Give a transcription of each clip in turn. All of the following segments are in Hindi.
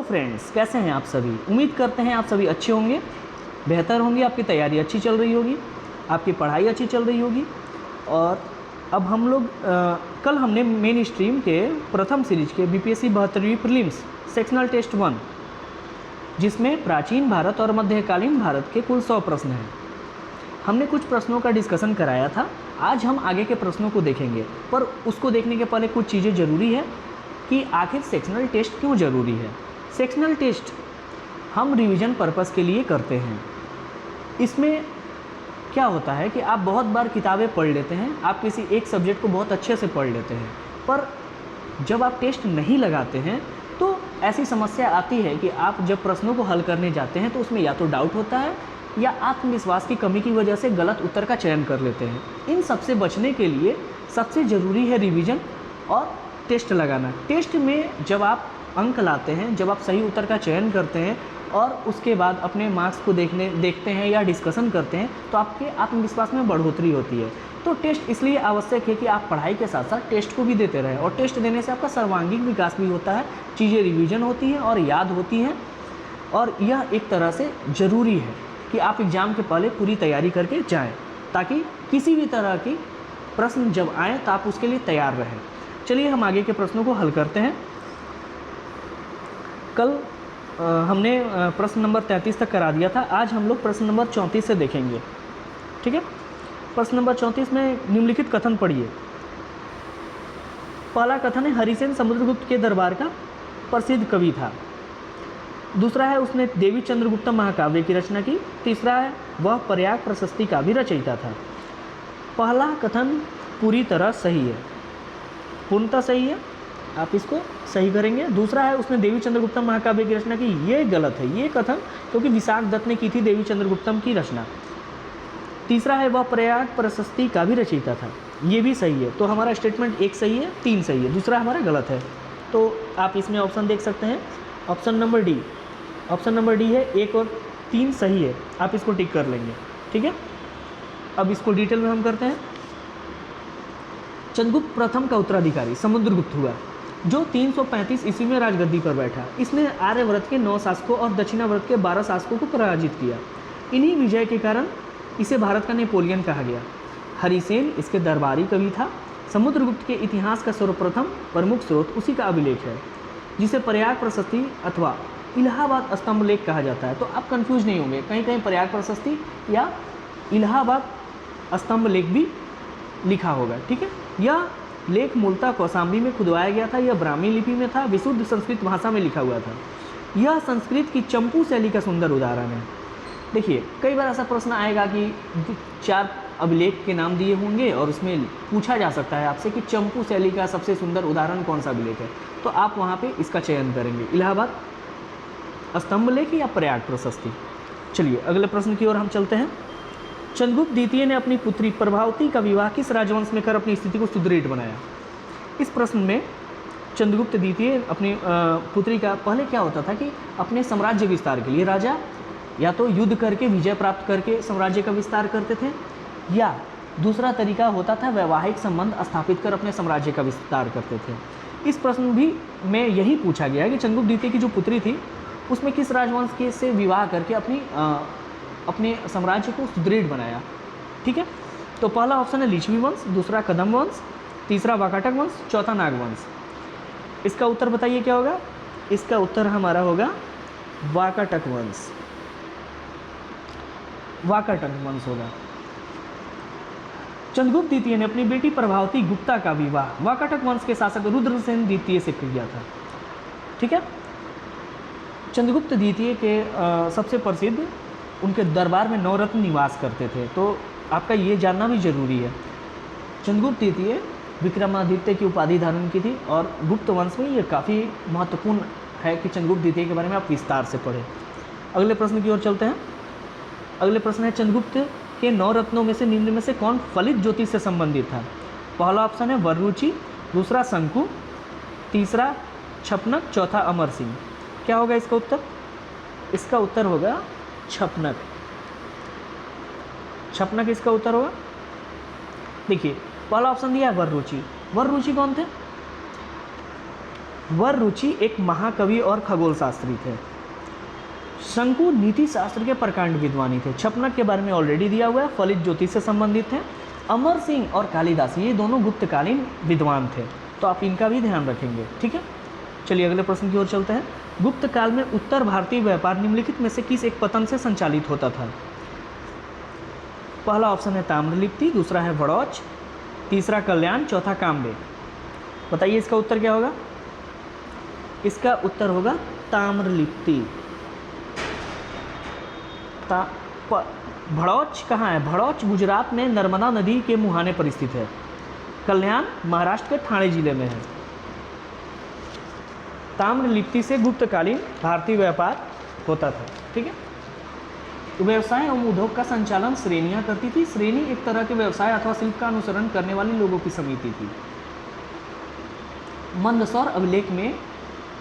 फ्रेंड्स, कैसे हैं आप सभी। उम्मीद करते हैं आप सभी अच्छे होंगे, बेहतर होंगे, आपकी तैयारी अच्छी चल रही होगी, आपकी पढ़ाई अच्छी चल रही होगी। और अब हम लोग कल हमने मेन स्ट्रीम के प्रथम सीरीज के बीपीएससी 72वीं प्रीलिम्स सेक्शनल टेस्ट 1, जिसमें प्राचीन भारत और मध्यकालीन भारत के कुल 100 प्रश्न हैं, हमने कुछ प्रश्नों का डिस्कशन कराया था। आज हम आगे के प्रश्नों को देखेंगे, पर उसको देखने के पहले कुछ चीज़ें ज़रूरी है कि आखिर सेक्शनल टेस्ट क्यों ज़रूरी है। सेक्शनल टेस्ट हम रिवीजन पर्पस के लिए करते हैं। इसमें क्या होता है कि आप बहुत बार किताबें पढ़ लेते हैं, आप किसी एक सब्जेक्ट को बहुत अच्छे से पढ़ लेते हैं, पर जब आप टेस्ट नहीं लगाते हैं तो ऐसी समस्या आती है कि आप जब प्रश्नों को हल करने जाते हैं तो उसमें या तो डाउट होता है या आत्मविश्वास की कमी की वजह से गलत उत्तर का चयन कर लेते हैं। इन सब से बचने के लिए सबसे ज़रूरी है रिवीजन और टेस्ट लगाना। टेस्ट में जब आप अंक लाते हैं, जब आप सही उत्तर का चयन करते हैं और उसके बाद अपने मार्क्स को देखते हैं या डिस्कशन करते हैं तो आपके आत्मविश्वास में बढ़ोतरी होती है। तो टेस्ट इसलिए आवश्यक है कि आप पढ़ाई के साथ साथ टेस्ट को भी देते रहें, और टेस्ट देने से आपका सर्वांगीण विकास भी होता है, चीज़ें रिवीजन होती हैं और याद होती हैं। और यह एक तरह से ज़रूरी है कि आप एग्ज़ाम के पहले पूरी तैयारी करके जाएं, ताकि किसी भी तरह की प्रश्न जब आए तो आप उसके लिए तैयार रहें। चलिए हम आगे के प्रश्नों को हल करते हैं। कल हमने प्रश्न नंबर 33 तक करा दिया था, आज हम लोग प्रश्न नंबर 34 से देखेंगे। ठीक है, प्रश्न नंबर 34 में निम्नलिखित कथन पढ़िए। पहला कथन है, हरिसेन समुद्रगुप्त के दरबार का प्रसिद्ध कवि था। दूसरा है, उसने देवी चंद्रगुप्त महाकाव्य की रचना की। तीसरा है, वह प्रयाग प्रशस्ति का भी रचयिता था। पहला कथन पूरी तरह सही है, पूर्णतः सही है, आप इसको सही करेंगे। दूसरा है, उसने देवी चंद्रगुप्त महाकाव्य की रचना की, ये गलत है ये कथन, क्योंकि विशाख दत्त ने की थी देवी चंद्रगुप्तम की रचना। तीसरा है, वह प्रयाग प्रशस्ति का भी रचयिता था, ये भी सही है। तो हमारा स्टेटमेंट एक सही है, 3 सही है, दूसरा हमारा गलत है। तो आप इसमें ऑप्शन देख सकते हैं, option number D. Option number D है, 1 और 3 सही है, आप इसको टिक कर लेंगे। ठीक है, अब इसको डिटेल में हम करते हैं। चंद्रगुप्त प्रथम का उत्तराधिकारी समुद्रगुप्त हुआ, जो 335 ईस्वी में राजगद्दी पर बैठा। इसने आर्यव्रत के 9 शासकों और दक्षिणाव्रत के 12 शासकों को पराजित किया। इन्हीं विजय के कारण इसे भारत का नेपोलियन कहा गया। हरिसेन इसके दरबारी कवि था। समुद्रगुप्त के इतिहास का सर्वप्रथम प्रमुख स्रोत उसी का अभिलेख है, जिसे प्रयाग प्रशस्ति अथवा इलाहाबाद स्तंभ लेख कहा जाता है। तो आप कंफ्यूज नहीं होंगे, कहीं कहीं प्रयाग प्रशस्ति या इलाहाबाद स्तंभ लेख भी लिखा होगा। ठीक है, यह लेख मूलतः कौशाम्बी में खुदवाया गया था, यह ब्राह्मी लिपि में था, विशुद्ध संस्कृत भाषा में लिखा हुआ था। यह संस्कृत की चंपू शैली का सुंदर उदाहरण है। देखिए, कई बार ऐसा प्रश्न आएगा कि 4 अभिलेख के नाम दिए होंगे और उसमें पूछा जा सकता है आपसे कि चंपू शैली का सबसे सुंदर उदाहरण कौन सा अभिलेख है, तो आप वहाँ पे इसका चयन करेंगे, इलाहाबाद स्तंभ लेख या प्रयाग प्रशस्ति। चलिए अगले प्रश्न की ओर हम चलते हैं। चंद्रगुप्त द्वितीय ने अपनी पुत्री प्रभावती का विवाह किस राजवंश में कर अपनी स्थिति को सुदृढ़ बनाया। इस प्रश्न में चंद्रगुप्त द्वितीय अपनी पुत्री का, पहले क्या होता था कि अपने साम्राज्य विस्तार के लिए राजा या तो युद्ध करके विजय प्राप्त करके साम्राज्य का विस्तार करते थे, या दूसरा तरीका होता था वैवाहिक संबंध स्थापित कर अपने साम्राज्य का विस्तार करते थे। इस प्रश्न भी में यही पूछा गया है कि चंद्रगुप्त द्वितीय की जो पुत्री थी उसमें किस राजवंश के से विवाह करके अपने साम्राज्य को सुदृढ़ बनाया। ठीक है, तो पहला ऑप्शन है लिच्छवी वंश, दूसरा कदम वंश, तीसरा वाकाटक वंश, चौथा नागवंश। इसका उत्तर बताइए क्या होगा। इसका उत्तर हमारा होगा वाकाटक वंश, वाकाटक वंश होगा। चंद्रगुप्त द्वितीय ने अपनी बेटी प्रभावती गुप्ता का विवाह वाकाटक वंश के शासक रुद्रसेन द्वितीय से किया था। ठीक है, चंद्रगुप्त द्वितीय के सबसे प्रसिद्ध, उनके दरबार में 9 रत्न निवास करते थे, तो आपका ये जानना भी जरूरी है। चंद्रगुप्त द्वितीय विक्रमादित्य की उपाधि धारण की थी, और गुप्त वंश में ये काफ़ी महत्वपूर्ण है कि चंद्रगुप्त द्वितीय के बारे में आप विस्तार से पढ़ें। अगले प्रश्न की ओर चलते हैं। अगले प्रश्न है, चंद्रगुप्त के 9 रत्नों में से निम्न में से कौन फलित ज्योतिष से संबंधित था। पहला ऑप्शन है वररुचि, दूसरा शंकु, तीसरा छपनक, चौथा अमर सिंह। क्या होगा इसका उत्तर। इसका उत्तर होगा छपनक। छपनक इसका उत्तर होगा। देखिए, पहला ऑप्शन दिया है वररुचि। वररुचि कौन थे। वररुचि एक महाकवि और खगोल शास्त्री थे। शंकु नीति शास्त्र के प्रकांड विद्वानी थे। छपनक के बारे में ऑलरेडी दिया हुआ है, फलित ज्योतिष से संबंधित थे। अमर सिंह और कालिदास ये दोनों गुप्तकालीन विद्वान थे, तो आप इनका भी ध्यान रखेंगे, ठीक है। चलिए अगले प्रश्न की ओर चलते हैं। गुप्त काल में उत्तर भारतीय व्यापार निम्नलिखित में से किस एक पतन से संचालित होता था? पहला ऑप्शन है ताम्रलिप्ति, दूसरा है बड़ौच, तीसरा कल्याण, चौथा काम्बे। बताइए इसका उत्तर क्या होगा? इसका उत्तर होगा ताम्रलिप्ति। भड़ौच कहाँ है? भड़ौच गुजरात में नर्मदा नदी के मुहाने पर स्थित है। कल्याण महाराष्ट्र के ठाणे जिले में है। ताम्रलिप्ति से गुप्तकालीन भारतीय व्यापार होता था, ठीक है। व्यवसाय एवं उद्योग का संचालन श्रेणियां करती थी। श्रेणी एक तरह के व्यवसाय अथवा शिल्प का अनुसरण करने वाले लोगों की समिति थी। मंदसौर अभिलेख में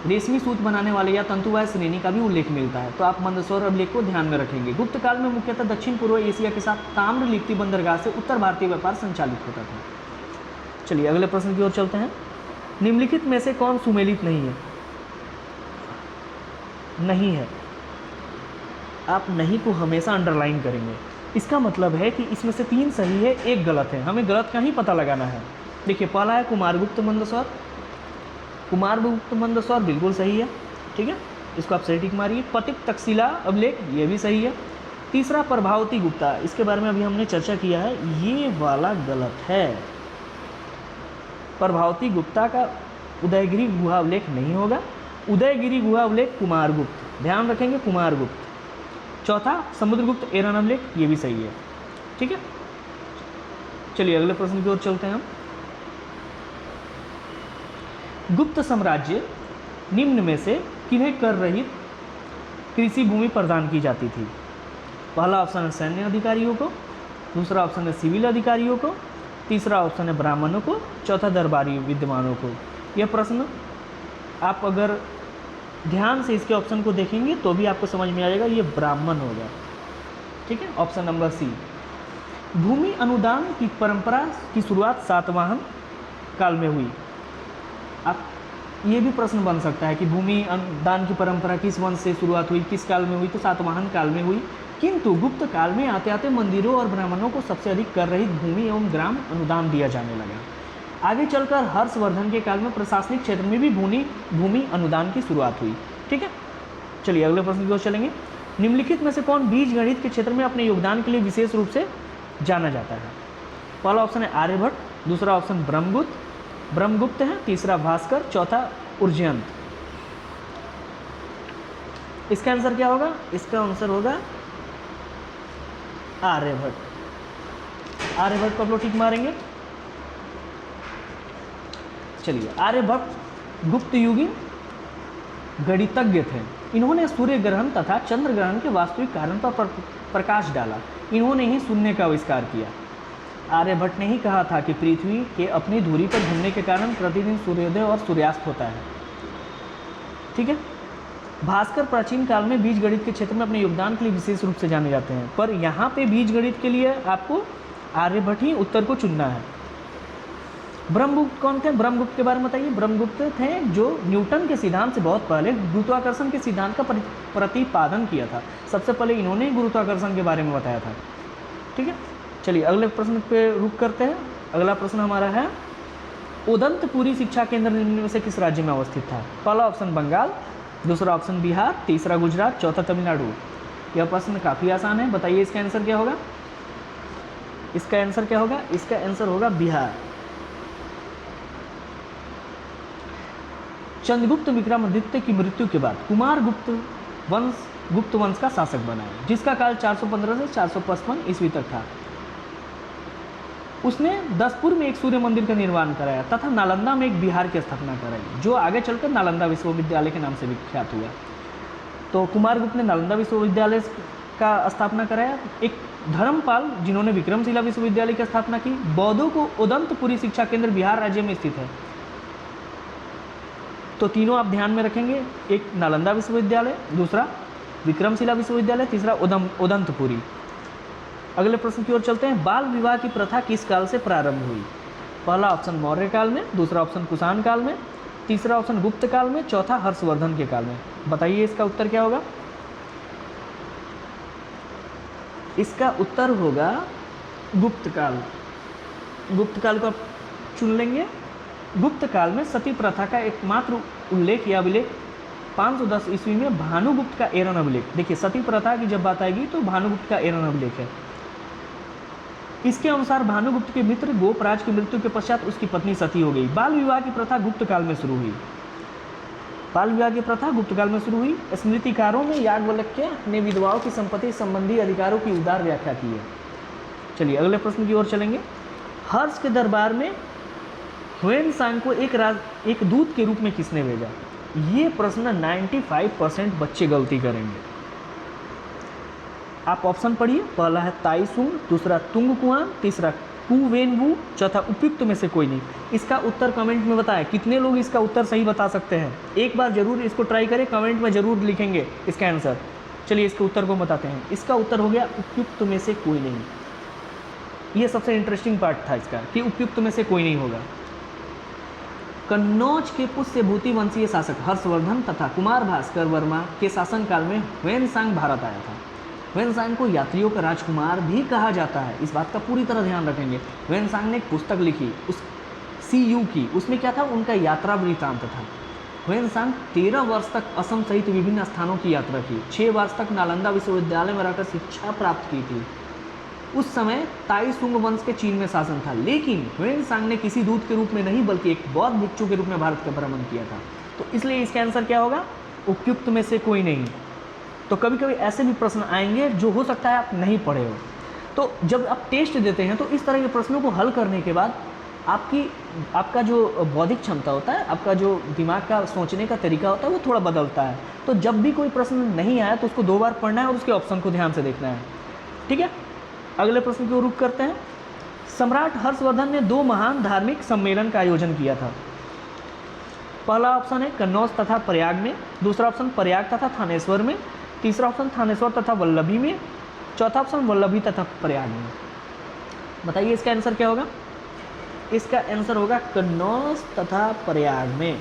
रेशमी सूत बनाने वाले या तंतुवाय श्रेणी का भी उल्लेख मिलता है, तो आप मंदसौर अभिलेख को ध्यान में रखेंगे। गुप्त काल में मुख्यतः दक्षिण पूर्व एशिया के साथ ताम्रलिप्ति बंदरगाह से उत्तर भारतीय व्यापार संचालित होता था। चलिए अगले प्रश्न की ओर चलते हैं। निम्नलिखित में से कौन सुमेलित नहीं है? नहीं है। आप नहीं को हमेशा अंडरलाइन करेंगे। इसका मतलब है कि इसमें से 3 सही है, 1 गलत है। हमें गलत का ही पता लगाना है। देखिए पहला है कुमारगुप्त मंदसौर। कुमारगुप्त मंदसौर बिल्कुल सही है, ठीक है, इसको आप सही टिक मारिए। पतिक तक्षशिला अभिलेख ये भी सही है। तीसरा प्रभावती गुप्ता, इसके बारे में अभी हमने चर्चा किया है, ये वाला गलत है। प्रभावती गुप्ता का उदयगिरी गुहा अभिलेख नहीं होगा। उदयगिरी गुहा अभिलेख कुमारगुप्त, ध्यान रखेंगे कुमारगुप्त। चौथा समुद्रगुप्त एरन अभिलेख, ये भी सही है, ठीक है। चलिए अगले प्रश्न की ओर चलते हैं हम। गुप्त साम्राज्य निम्न में से किन्हें कर रहित कृषि भूमि प्रदान की जाती थी? पहला ऑप्शन है सैन्य अधिकारियों को, दूसरा ऑप्शन है सिविल अधिकारियों को, तीसरा ऑप्शन है ब्राह्मणों को, चौथा दरबारी विद्वानों को। यह प्रश्न आप अगर ध्यान से इसके ऑप्शन को देखेंगे तो भी आपको समझ में आएगा, ये ब्राह्मण होगा, ठीक है। Option number C. भूमि अनुदान की परंपरा की शुरुआत सातवाहन काल में हुई। आप ये भी प्रश्न बन सकता है कि भूमि अनुदान की परंपरा किस वंश से शुरुआत हुई, किस काल में हुई? तो सातवाहन काल में हुई। किंतु गुप्त काल में आते आते मंदिरों और ब्राह्मणों को सबसे अधिक कर रहित भूमि एवं ग्राम अनुदान दिया जाने लगा। आगे चलकर हर्षवर्धन के काल में प्रशासनिक क्षेत्र में भी भूमि अनुदान की शुरुआत हुई, ठीक है। चलिए अगले प्रश्न की ओर चलेंगे। निम्नलिखित में से कौन बीज गणित के क्षेत्र में अपने योगदान के लिए विशेष रूप से जाना जाता है? पहला ऑप्शन है आर्यभट्ट, दूसरा ऑप्शन ब्रह्मगुप्त है, तीसरा भास्कर, चौथा उर्जयंत। इसका आंसर क्या होगा? इसका आंसर होगा आर्यभट्ट। आर्यभट्ट को आप लोग टिक मारेंगे। चलिए आर्यभट्ट गुप्त युगीन गणितज्ञ थे। इन्होंने सूर्य ग्रहण तथा चंद्र ग्रहण के वास्तविक कारण पर प्रकाश डाला। इन्होंने ही शून्य का आविष्कार किया। आर्यभट्ट ने ही कहा था कि पृथ्वी के अपनी धुरी पर घूमने के कारण प्रतिदिन सूर्योदय और सूर्यास्त होता है, ठीक है। भास्कर प्राचीन काल में बीज गणित के क्षेत्र में अपने योगदान के लिए विशेष रूप से जाने जाते हैं, पर यहाँ पे बीज गणित के लिए आपको आर्यभट्ट ही उत्तर को चुनना है। ब्रह्मगुप्त कौन थे? ब्रह्मगुप्त के बारे में बताइए। ब्रह्मगुप्त थे जो न्यूटन के सिद्धांत से बहुत पहले गुरुत्वाकर्षण के सिद्धांत का प्रतिपादन किया था। सबसे पहले इन्होंने गुरुत्वाकर्षण के बारे में बताया था, ठीक है। चलिए अगले प्रश्न पे रुक करते हैं। अगला प्रश्न हमारा है उदंतपुरी शिक्षा केंद्र निम्न में से किस राज्य में अवस्थित था? पहला ऑप्शन बंगाल, दूसरा ऑप्शन बिहार, तीसरा गुजरात, चौथा तमिलनाडु। यह प्रश्न काफ़ी आसान है, बताइए इसका आंसर क्या होगा? इसका आंसर क्या होगा? इसका आंसर होगा बिहार। चंद्रगुप्त विक्रमादित्य की मृत्यु के बाद कुमार गुप्त वंश का शासक बना, जिसका काल 415 से 455 ईस्वी तक था। उसने दसपुर में एक सूर्य मंदिर का निर्माण कराया तथा नालंदा में एक विहार की स्थापना कराई, जो आगे चलकर नालंदा विश्वविद्यालय के नाम से विख्यात हुआ। तो कुमारगुप्त ने नालंदा विश्वविद्यालय का स्थापना कराया। एक धर्मपाल जिन्होंने विक्रमशिला विश्वविद्यालय की स्थापना की। बौद्धों को उदंतपुरी शिक्षा केंद्र बिहार राज्य में स्थित है। तो तीनों आप ध्यान में रखेंगे, एक नालंदा विश्वविद्यालय, दूसरा विक्रमशिला विश्वविद्यालय, तीसरा उदंतपुरी। अगले प्रश्न की ओर चलते हैं। बाल विवाह की प्रथा किस काल से प्रारंभ हुई? पहला ऑप्शन मौर्य काल में, दूसरा ऑप्शन कुषाण काल में, तीसरा ऑप्शन गुप्त काल में, चौथा हर्षवर्धन के काल में। बताइए इसका उत्तर क्या होगा? इसका उत्तर होगा गुप्त काल। गुप्त काल को आप चुन लेंगे। गुप्त काल में सती प्रथा का एकमात्र उल्लेख या अभिलेख 510 ईस्वी में भानुगुप्त का एरन अभिलेख। देखिए सती प्रथा की जब बात आएगी तो भानुगुप्त का एरन अभिलेख है। इसके अनुसार भानुगुप्त के मित्र गोपराज की मृत्यु के पश्चात उसकी पत्नी सती हो गई। बाल विवाह की प्रथा गुप्त काल में शुरू हुई। बाल विवाह की प्रथा गुप्त काल में शुरू हुई। स्मृतिकारों में याज्ञवल्क्य ने विधवाओं की संपत्ति संबंधी अधिकारों की उदार व्याख्या की है। चलिए अगले प्रश्न की ओर चलेंगे। हर्ष के दरबार में ह्वेनसांग को एक दूत के रूप में किसने भेजा? ये प्रश्न 95% बच्चे गलती करेंगे। आप ऑप्शन पढ़िए। पहला है ताइसुंग, दूसरा तुंग कुआन, तीसरा कुवेनवू, चौथा उपयुक्त में से कोई नहीं। इसका उत्तर कमेंट में बताएं। कितने लोग इसका उत्तर सही बता सकते हैं? एक बार जरूर इसको ट्राई करें, कमेंट में जरूर लिखेंगे इसका आंसर। चलिए इसके उत्तर को बताते हैं। इसका उत्तर हो गया उपयुक्त में से कोई नहीं। ये सबसे इंटरेस्टिंग पार्ट था इसका कि उपयुक्त में से कोई नहीं होगा। कन्नौज के पुष्यभूति वंशीय शासक हर्षवर्धन तथा कुमार भास्कर वर्मा के शासनकाल में ह्वेनसांग भारत आया था। ह्वेनसांग को यात्रियों का राजकुमार भी कहा जाता है। इस बात का पूरी तरह ध्यान रखेंगे। ह्वेनसांग ने एक पुस्तक लिखी उस CU की, उसमें क्या था? उनका यात्रा वृत्तांत था। ह्वेनसांग 13 वर्ष तक असम सहित विभिन्न स्थानों की यात्रा की। 6 वर्ष तक नालंदा विश्वविद्यालय में रहकर शिक्षा प्राप्त की थी। उस समय ताइसुंग वंश के चीन में शासन था, लेकिन ह्वेनसांग ने किसी दूत के रूप में नहीं बल्कि एक बौद्ध भिक्षु के रूप में भारत का भ्रमण किया था। तो इसलिए इसका आंसर क्या होगा? उपयुक्त में से कोई नहीं। तो कभी कभी ऐसे भी प्रश्न आएंगे जो हो सकता है आप नहीं पढ़े हो। तो जब आप टेस्ट देते हैं तो इस तरह के प्रश्नों को हल करने के बाद आपका जो बौद्धिक क्षमता होता है, आपका जो दिमाग का सोचने का तरीका होता है वो थोड़ा बदलता है। तो जब भी कोई प्रश्न नहीं आया तो उसको 2 बार पढ़ना है और उसके ऑप्शन को ध्यान से देखना है। ठीक है, अगले प्रश्न की ओर रुख करते हैं। सम्राट हर्षवर्धन ने 2 महान धार्मिक सम्मेलन का आयोजन किया था। पहला ऑप्शन है कन्नौज तथा प्रयाग में, दूसरा ऑप्शन प्रयाग तथा थानेश्वर में, तीसरा ऑप्शन थानेश्वर तथा वल्लभी में, चौथा ऑप्शन वल्लभी तथा प्रयाग में। बताइए इसका आंसर क्या होगा? इसका आंसर होगा कन्नौज तथा प्रयाग में।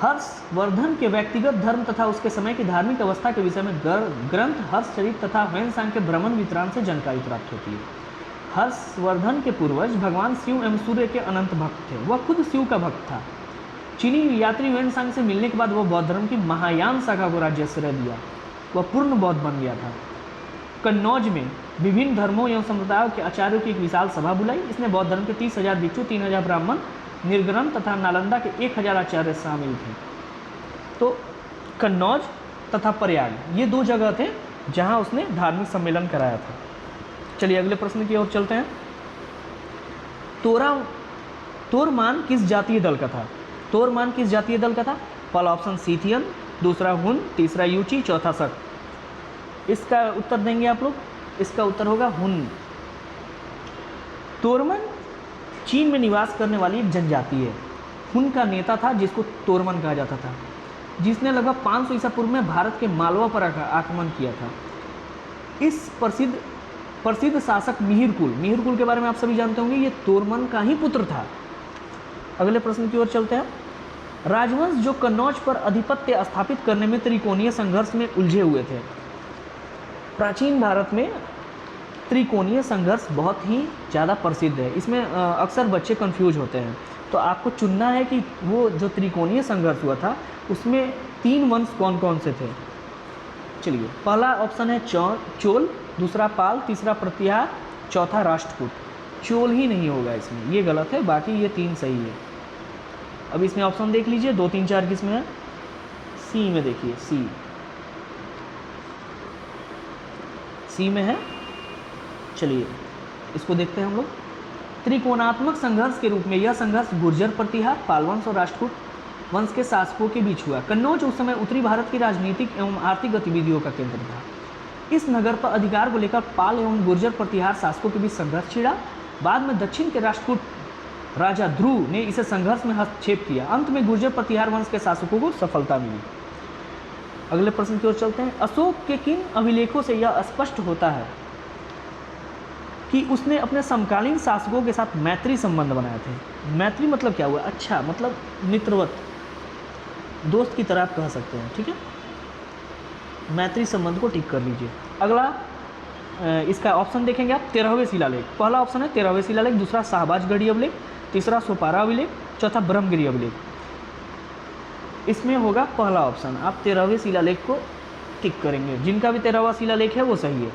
हर्षवर्धन के व्यक्तिगत धर्म तथा उसके समय की धार्मिक अवस्था के विषय में ग्रंथ हर्षचरित तथा ह्वेनसांग के भ्रमण वितरण से जानकारी प्राप्त होती है। हर्षवर्धन के पूर्वज भगवान शिव एवं सूर्य के अनंत भक्त थे। वह खुद शिव का भक्त था। चीनी यात्री ह्वेनसांग से मिलने के बाद वह बौद्ध धर्म की महायान शाखा को राज्याश्रय दिया। वह पूर्ण बौद्ध बन गया था। कन्नौज में विभिन्न धर्मों एवं संप्रदायों के आचार्यों की एक विशाल सभा बुलाई। इसमें बौद्ध धर्म के 30,000 भिक्षु, 3,000 ब्राह्मण, निर्ग्रंथ तथा नालंदा के 1,000 आचार्य शामिल थे। तो कन्नौज तथा प्रयाग ये 2 जगह थे जहां उसने धार्मिक सम्मेलन कराया था। चलिए अगले प्रश्न की ओर चलते हैं। तोरमान किस जातीय दल का था? तोरमान किस जातीय दल का था? पहला ऑप्शन सीथियन, दूसरा हुन, तीसरा यूची, चौथा शक। इसका उत्तर देंगे आप लोग। इसका उत्तर होगा हुन। तोरमन चीन में निवास करने वाली एक जनजाति है। हुन का नेता था जिसको तोरमन कहा जाता था, जिसने लगभग 500 ईसा पूर्व में भारत के मालवा पर आक्रमण किया था। इस प्रसिद्ध शासक मिहिरकुल के बारे में आप सभी जानते होंगे। ये तोरमन का ही पुत्र था। अगले प्रश्न की ओर चलते हैं। राजवंश जो कन्नौज पर अधिपत्य स्थापित करने में त्रिकोणीय संघर्ष में उलझे हुए थे। प्राचीन भारत में त्रिकोणीय संघर्ष बहुत ही ज़्यादा प्रसिद्ध है। इसमें अक्सर बच्चे कंफ्यूज होते हैं। तो आपको चुनना है कि वो जो त्रिकोणीय संघर्ष हुआ था उसमें 3 वंश कौन कौन से थे। चलिए पहला ऑप्शन है चोल, दूसरा पाल, तीसरा प्रतिहार, चौथा राष्ट्रकूट। चोल ही नहीं होगा इसमें, ये गलत है। बाकी ये 3 सही है। अब इसमें ऑप्शन देख लीजिए 2, 3, 4 किस में है? सी में देखिए, सी में है। चलिए इसको देखते हैं हम लोग। त्रिकोणात्मक संघर्ष के रूप में यह संघर्ष गुर्जर प्रतिहार, पाल वंश और राष्ट्रकूट वंश के शासकों के बीच हुआ। कन्नौज उस समय उत्तरी भारत की राजनीतिक एवं आर्थिक गतिविधियों का केंद्र था। इस नगर पर अधिकार को लेकर पाल एवं गुर्जर प्रतिहार शासकों के बीच संघर्ष छिड़ा। बाद में दक्षिण के राष्ट्रकूट राजा ध्रुव ने इसे संघर्ष में हस्तक्षेप किया। अंत में गुर्जर प्रतिहार वंश के शासकों को सफलता मिली। अगले प्रश्न की ओर चलते हैं। अशोक के किन अभिलेखों से यह स्पष्ट होता है कि उसने अपने समकालीन शासकों के साथ मैत्री संबंध बनाए थे। मैत्री मतलब क्या हुआ? अच्छा, मतलब मित्रवत, दोस्त की तरह आप कह सकते हैं, ठीक है। मैत्री संबंध को टिक कर लीजिए। अगला इसका ऑप्शन देखेंगे आप, 13वें शिलालेख। पहला ऑप्शन है 13वें शिलालेख, दूसरा शाहबाजगढ़ी अभिलेख, तीसरा सोपारा अभिलेख, चौथा ब्रह्मगिरी अभिलेख। इसमें होगा पहला ऑप्शन। आप 13वें शिलालेख को टिक करेंगे। जिनका भी 13वां शिलालेख है वो सही है।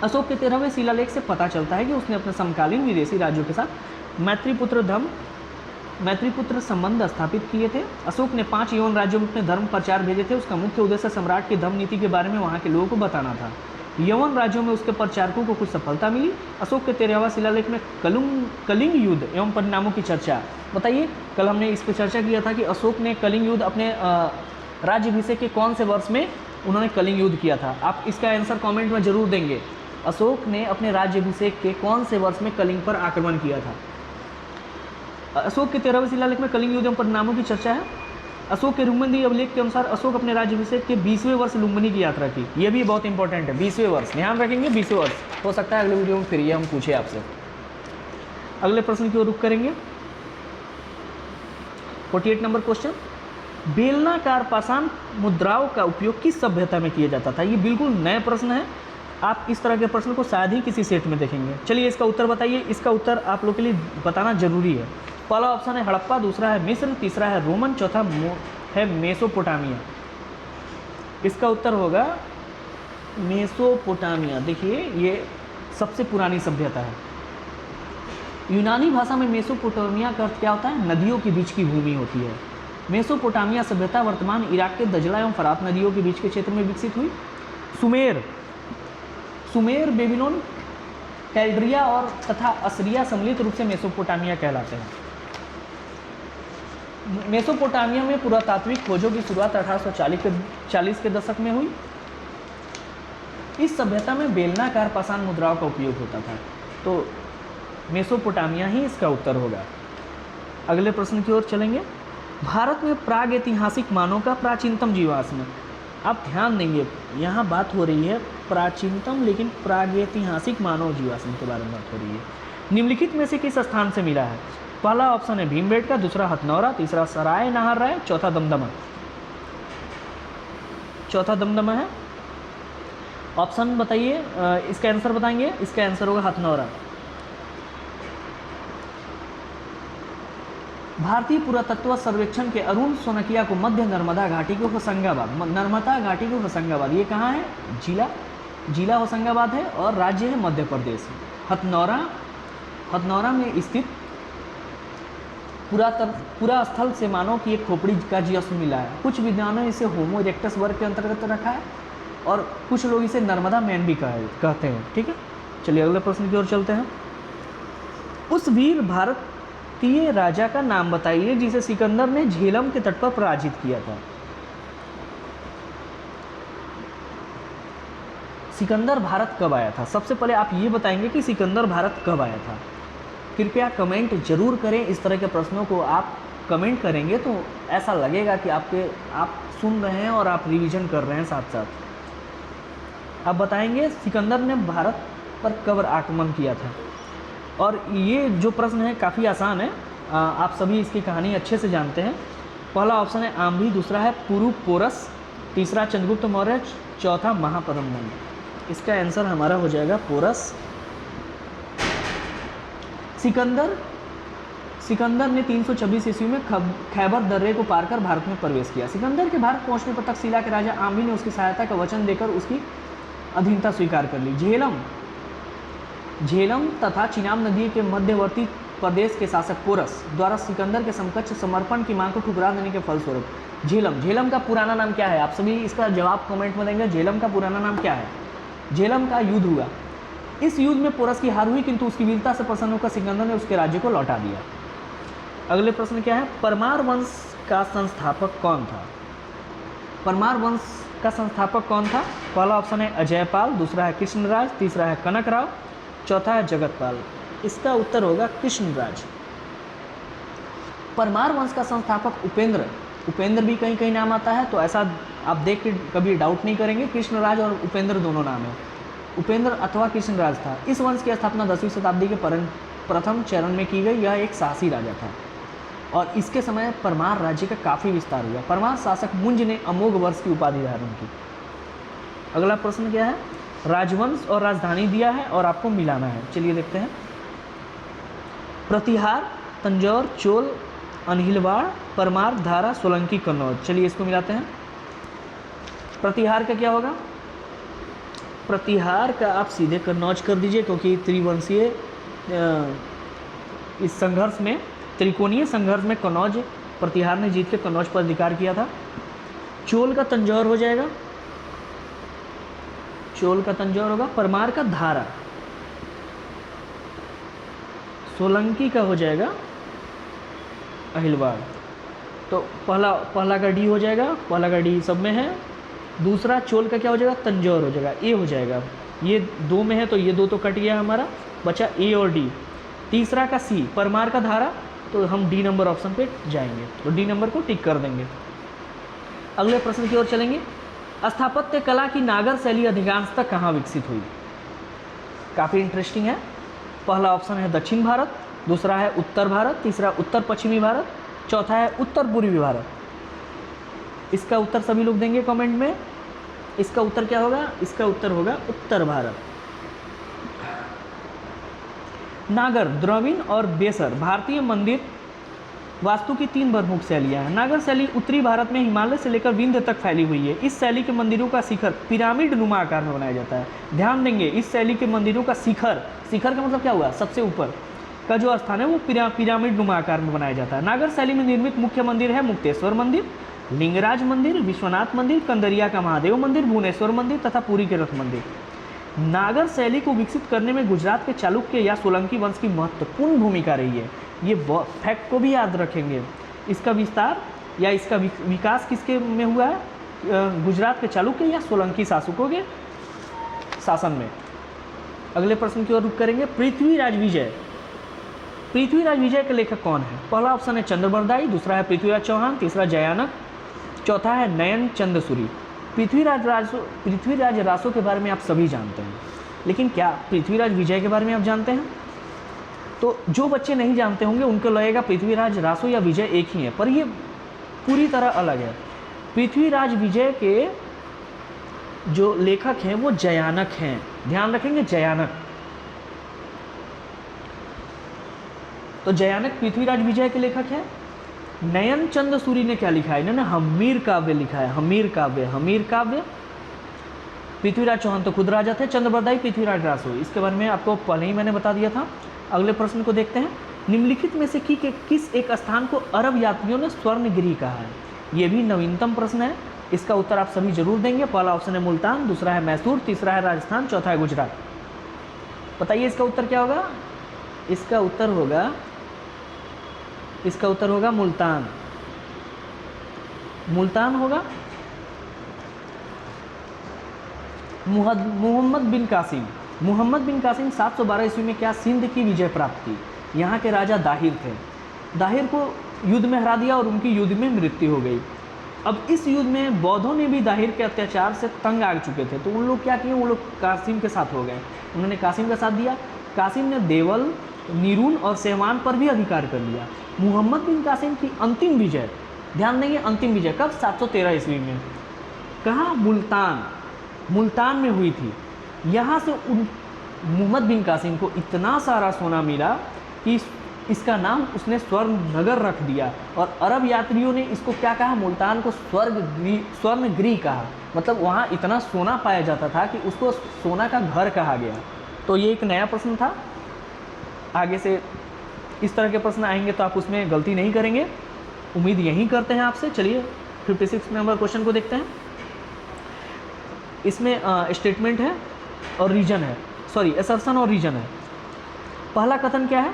अशोक के 13वें शिलालेख से पता चलता है कि उसने अपने समकालीन विदेशी राज्यों के साथ मैत्रीपुत्र संबंध स्थापित किए थे। अशोक ने 5 यवन राज्यों में अपने धर्म प्रचार भेजे थे। उसका मुख्य उद्देश्य सम्राट की धर्म नीति के बारे में वहाँ के लोगों को बताना था। यवन राज्यों में उसके प्रचारकों को कुछ सफलता मिली। अशोक के 13वां शिलालेख में कलिंग युद्ध एवं परिणामों की चर्चा। बताइए, कल हमने इस पर चर्चा किया था कि अशोक ने कलिंग युद्ध अपने राज्याभिषेक के कौन से वर्ष में उन्होंने कलिंग युद्ध किया था। आप इसका आंसर कमेंट में जरूर देंगे। अशोक ने अपने राज्याभिषेक के कौन से वर्ष में कलिंग पर आक्रमण किया था? अशोक के 13वें शिलालेख में कलिंग युद्ध एवं परिणामों की चर्चा है। अशोक के लुम्बिनी अभिलेख के अनुसार अशोक अपने राज्याभिषेक के 20वें वर्ष लुम्बिनी की यात्रा की। यह भी बहुत इंपॉर्टेंट है, 20वें वर्ष, ध्यान रखेंगे 20वें वर्ष। हो सकता है अगले वीडियो में फिर ये हम पूछे आपसे। अगले प्रश्न की ओर रुख करेंगे। 48 नंबर क्वेश्चन, बेलनाकार पाषाण मुद्राओं का उपयोग किस सभ्यता में किया जाता था? ये बिल्कुल नए प्रश्न है। आप इस तरह के प्रश्न को शायद ही किसी सेट में देखेंगे। चलिए इसका उत्तर बताइए। इसका उत्तर आप लोग के लिए बताना जरूरी है। पहला ऑप्शन है हड़प्पा, दूसरा है मिस्र, तीसरा है रोमन, चौथा है मेसोपोटामिया। इसका उत्तर होगा मेसोपोटामिया। देखिए ये सबसे पुरानी सभ्यता है। यूनानी भाषा में मेसोपोटामिया का अर्थ क्या होता है? नदियों के बीच की भूमि होती है। मेसोपोटामिया सभ्यता वर्तमान इराक के दजला एवं फरात नदियों के बीच के क्षेत्र में विकसित हुई। सुमेर, बेबीलोन, कैल्ड्रिया और तथा असरिया सम्मिलित रूप से मेसोपोटामिया कहलाते हैं। मेसोपोटामिया में पुरातात्विक खोजों की शुरुआत 1840 के दशक में हुई। इस सभ्यता में बेलनाकार पाषाण मुद्राओं का उपयोग होता था। तो मेसोपोटामिया ही इसका उत्तर होगा। अगले प्रश्न की ओर चलेंगे। भारत में प्रागैतिहासिक मानव का प्राचीनतम जीवाश्म। आप ध्यान देंगे, यहाँ बात हो रही है प्राचीनतम, लेकिन प्रागैतिहासिक मानव जीवाश्म के बारे में बात हो रही है। निम्नलिखित में से किस स्थान से मिला है? पहला ऑप्शन है भीमबेटका, दूसरा हथनौरा, तीसरा सराय नाहर राय, चौथा दमदमा है। ऑप्शन बताइए, इसका आंसर बताएंगे। इसका आंसर होगा हथनौरा। भारतीय पुरातत्व सर्वेक्षण के अरुण सोनकिया को मध्य नर्मदा घाटी को होशंगाबाद, ये कहाँ है? जिला होशंगाबाद है और राज्य है मध्य प्रदेश। हथनौरा में स्थित पुरा स्थल से मानव की एक खोपड़ी का जीवाश्म मिला है। कुछ विद्वानों ने इसे होमो इरेक्टस वर्ग के अंतर्गत रखा है और कुछ लोग इसे नर्मदा मैन भी कहते हैं, ठीक है। चलिए अगले प्रश्न की ओर चलते हैं। उस वीर भारतीय राजा का नाम बताइए जिसे सिकंदर ने झेलम के तट पर पराजित किया था। सिकंदर भारत कब आया था? सबसे पहले आप ये बताएंगे कि सिकंदर भारत कब आया था। कृपया कमेंट जरूर करें। इस तरह के प्रश्नों को आप कमेंट करेंगे तो ऐसा लगेगा कि आप सुन रहे हैं और आप रिवीजन कर रहे हैं साथ साथ। आप बताएंगे सिकंदर ने भारत पर कब आक्रमण किया था। और ये जो प्रश्न है काफ़ी आसान है, आप सभी इसकी कहानी अच्छे से जानते हैं। पहला ऑप्शन है आम्भी, दूसरा है पुरु पोरस, तीसरा चंद्रगुप्त मौर्य, चौथा महापद्म। इसका आंसर हमारा हो जाएगा पोरस। सिकंदर ने 326 ईस्वी में खैबर दर्रे को पार कर भारत में प्रवेश किया। सिकंदर के भारत पहुंचने पर तक्षशिला के राजा आम्भी ने उसकी सहायता का वचन देकर उसकी अधीनता स्वीकार कर ली। झेलम तथा चिनाब नदी के मध्यवर्ती प्रदेश के शासक पोरस द्वारा सिकंदर के समकक्ष समर्पण की मांग को ठुकरा देने के फलस्वरूप झेलम का पुराना नाम क्या है? आप सभी इसका जवाब कमेंट में देंगे। झेलम का पुराना नाम क्या है? झेलम का युद्ध हुआ। इस युद्ध में पोरस की हार हुई, किंतु उसकी वीरता से प्रसन्न होकर सिकंदर ने उसके राज्य को लौटा दिया। अगले प्रश्न क्या है? परमार वंश का संस्थापक कौन था? परमार वंश का संस्थापक कौन था? पहला ऑप्शन है अजयपाल, दूसरा है कृष्णराज, तीसरा है कनकराव, चौथा है जगतपाल। इसका उत्तर होगा कृष्णराज। परमार वंश का संस्थापक उपेंद्र भी कहीं कहीं नाम आता है, तो ऐसा आप देख के कभी डाउट नहीं करेंगे। कृष्णराज और उपेंद्र दोनों नाम है। उपेंद्र अथवा कृष्णराज था। इस वंश की स्थापना 10वीं शताब्दी के प्रथम चरण में की गई। यह एक शासी राजा था और इसके समय परमार राज्य का काफ़ी विस्तार हुआ। परमार शासक मुंज ने अमोघ वर्ष की उपाधि धारण की। अगला प्रश्न क्या है, राजवंश और राजधानी दिया है और आपको मिलाना है। चलिए देखते हैं। प्रतिहार, तंजौर, चोल, अनहिलवाड़, परमार, धारा, सोलंकी, कन्नौज। चलिए इसको मिलाते हैं। प्रतिहार का क्या होगा, प्रतिहार का आप सीधे कन्नौज कर दीजिए क्योंकि त्रिवंशीय इस संघर्ष में, त्रिकोणीय संघर्ष में कन्नौज, प्रतिहार ने जीत के कन्नौज पर अधिकार किया था। चोल का तंजौर हो जाएगा, चोल का तंजौर होगा। परमार का धारा, सोलंकी का हो जाएगा अहिलवाड़। तो पहला का डी हो जाएगा, पहला का डी सब में है। दूसरा चोल का क्या हो जाएगा, तंजौर हो जाएगा, ए हो जाएगा। ये दो में है तो ये दो तो कट गया हमारा, बचा ए और डी। तीसरा का सी, परमार का धारा, तो हम डी नंबर ऑप्शन पे जाएंगे, तो डी नंबर को टिक कर देंगे। अगले प्रश्न की ओर चलेंगे। स्थापत्य कला की नागर शैली अधिकांशतः कहाँ विकसित हुई? काफ़ी इंटरेस्टिंग है। पहला ऑप्शन है दक्षिण भारत, दूसरा है उत्तर भारत, तीसरा उत्तर पश्चिमी भारत, चौथा है उत्तर पूर्वी भारत। इसका उत्तर सभी लोग देंगे कमेंट में। इसका उत्तर क्या होगा, इसका उत्तर होगा उत्तर भारत। नागर, द्रविड़ और बेसर भारतीय मंदिर वास्तु की 3 प्रमुख शैलियाँ हैं। नागर शैली उत्तरी भारत में हिमालय से लेकर विंध्य तक फैली हुई है। इस शैली के मंदिरों का शिखर पिरामिड नुमा आकार में बनाया जाता है। ध्यान देंगे, इस शैली के मंदिरों का शिखर, शिखर का मतलब क्या हुआ, सबसे ऊपर का जो स्थान है वो पिरामिड नुमा आकार में बनाया जाता है। नागर शैली में निर्मित मुख्य मंदिर है मुक्तेश्वर मंदिर, लिंगराज मंदिर, विश्वनाथ मंदिर, कंदरिया का महादेव मंदिर, भुवनेश्वर मंदिर तथा पुरी के रथ मंदिर। नागर शैली को विकसित करने में गुजरात के चालुक्य या सोलंकी वंश की महत्वपूर्ण भूमिका रही है। ये फैक्ट को भी याद रखेंगे। इसका विस्तार या इसका विकास किसके में हुआ है, गुजरात के चालुक्य या सोलंकी शासकों के शासन में। अगले प्रश्न की ओर रुख करेंगे। पृथ्वीराज विजय, पृथ्वीराज विजय के लेखक कौन है? पहला ऑप्शन है चंद्रबरदाई, दूसरा है पृथ्वीराज चौहान, तीसरा जयानक, चौथा है नयन चंद्रसूरी। पृथ्वीराज रासो के बारे में आप सभी जानते हैं, लेकिन क्या पृथ्वीराज विजय के बारे में आप जानते हैं? तो जो बच्चे नहीं जानते होंगे उनको लगेगा पृथ्वीराज रासो या विजय एक ही है, पर ये पूरी तरह अलग है। पृथ्वीराज विजय के जो लेखक हैं वो जयानक हैं। ध्यान रखेंगे, जयानक। तो जयानक पृथ्वीराज विजय के लेखक हैं। नयन चंद्र सूरी ने क्या लिखा है? इन्होंने हमीर काव्य लिखा है, हमीर काव्य, हमीर काव्य। पृथ्वीराज चौहान तो खुद राजा थे। चंद्रबरदाई पृथ्वीराज रासो, इसके बारे में आपको पहले ही मैंने बता दिया था। अगले प्रश्न को देखते हैं। निम्नलिखित में से किस एक स्थान को अरब यात्रियों ने स्वर्णगिरी कहा है? ये भी नवीनतम प्रश्न है। इसका उत्तर आप सभी जरूर देंगे। पहला ऑप्शन है मुल्तान, दूसरा है मैसूर, तीसरा है राजस्थान, चौथा है गुजरात। बताइए इसका उत्तर क्या होगा? इसका उत्तर होगा मुल्तान। मुल्तान होगा। मोहम्मद बिन कासिम 712 ईस्वी में क्या सिंध की विजय प्राप्त की? यहाँ के राजा दाहिर थे। दाहिर को युद्ध में हरा दिया और उनकी युद्ध में मृत्यु हो गई। अब इस युद्ध में बौद्धों ने भी दाहिर के अत्याचार से तंग आ चुके थे, तो उन लोग क्या किए, वो लोग कासिम के साथ हो गए। उन्होंने कासिम का साथ दिया। कासिम ने देवल, नीरून और सेवान पर भी अधिकार कर लिया। मोहम्मद बिन कासिम की अंतिम विजय, ध्यान देंगे, अंतिम विजय कब? 713 ईस्वी में। कहाँ? मुल्तान में हुई थी। यहाँ से मोहम्मद बिन कासिम को इतना सारा सोना मिला कि इसका नाम उसने स्वर्ण नगर रख दिया, और अरब यात्रियों ने इसको क्या कहा? मुल्तान को स्वर्णगिरी कहा। मतलब वहाँ इतना सोना पाया जाता था कि उसको सोना का घर कहा गया। तो ये एक नया प्रश्न था। आगे से इस तरह के प्रश्न आएंगे तो आप उसमें गलती नहीं करेंगे, उम्मीद यही करते हैं आपसे। चलिए 56 नंबर क्वेश्चन को देखते हैं। इसमें स्टेटमेंट है और रीजन है, असर्शन और रीजन है। पहला कथन क्या है?